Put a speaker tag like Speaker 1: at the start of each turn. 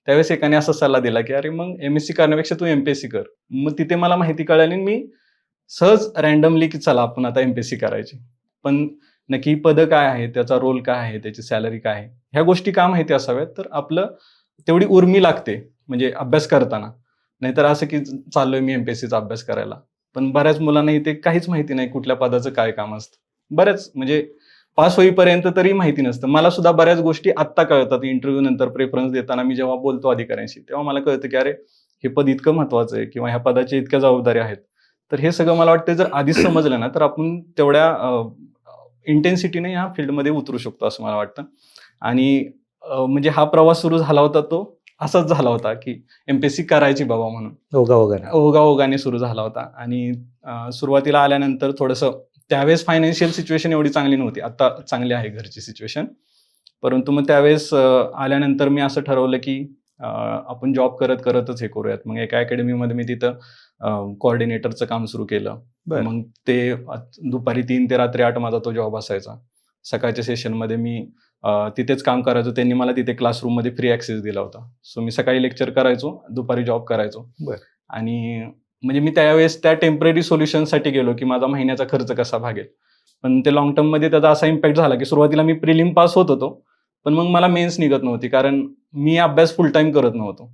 Speaker 1: त्यावेळेस एकाने असा सल्ला दिला, की "अरे मग एम-एस-सी करण्यापेक्षा तू एम-पी-एस-सी कर." मग तिथे मला माहिती कळाली आणि मी सहज रँडमली, की चला आपण आता एम-पी-एस-सी करायची. पण नक्की पदं काय आहे, त्याचा रोल काय आहे, त्याची सॅलरी काय आहे, ह्या गोष्टी का माहिती असाव्यात, तर आपलं तेवढी उर्मी लागते म्हणजे अभ्यास करताना. नाहीतर असं की चाललोय मी एम-पी-एस-सीचा अभ्यास करायला. पण बऱ्याच मुलांना इथे काहीच माहिती नाही कुठल्या पदाचं काय काम असतं. बऱ्याच म्हणजे पास होईपर्यंत तरी माहिती नसतं. मला सुद्धा बऱ्याच गोष्टी आत्ता कळतात इंटरव्ह्यू नंतर प्रेफरन्स देताना मी जेव्हा बोलतो अधिकाऱ्यांशी, तेव्हा मला कळतं की अरे, हे पद इतकं महत्त्वाचं आहे किंवा ह्या पदाच्या इतक्या जबाबदाऱ्या आहेत. तर हे सगळं मला वाटतं जर आधीच समजलं ना, तर आपण तेवढ्या इंटेन्सिटीने ह्या फील्डमध्ये उतरू शकतो असं मला वाटतं. आणि म्हणजे हा प्रवास सुरू झाला होता तो असाच झाला होता, की एम-पी-एस-सी करायची बाबा म्हणून.
Speaker 2: ओघाओघाने.
Speaker 1: ओघाओघाने सुरू झाला होता आणि सुरुवातीला आल्यानंतर थोडंसं त्यावेळेस फायनान्शियल सिच्युएशन एवढी चांगली नव्हती. आता चांगली आहे घरची सिच्युएशन. परंतु मग त्यावेळेस आल्यानंतर मी असं ठरवलं, की आपण जॉब करतच हे करूयात. मग एका अकॅडमीमध्ये मी तिथं कोऑर्डिनेटरचं काम सुरू केलं.
Speaker 2: बरं.
Speaker 1: मग ते दुपारी 3 ते रात्री 8 माझा तो जॉब असायचा. सकाळच्या सेशनमध्ये मी तिथेच काम करायचो. त्यांनी मला तिथे क्लासरूममध्ये फ्री ॲक्सेस दिला होता. सो मी सकाळी लेक्चर करायचो, दुपारी जॉब करायचो.
Speaker 2: बरं.
Speaker 1: आणि म्हणजे मी त्यावेळेस त्या टेम्पररी सोल्युशनसाठी गेलो, की माझा महिन्याचा खर्च कसा भागेल. पण ते लाँग टर्ममध्ये त्याचा असा इम्पॅक्ट झाला, की सुरुवातीला मी प्रिलिम पास होत होतो. पण मग मला मेन्स निघत नव्हती. कारण मी अभ्यास फुल टाईम करत नव्हतो.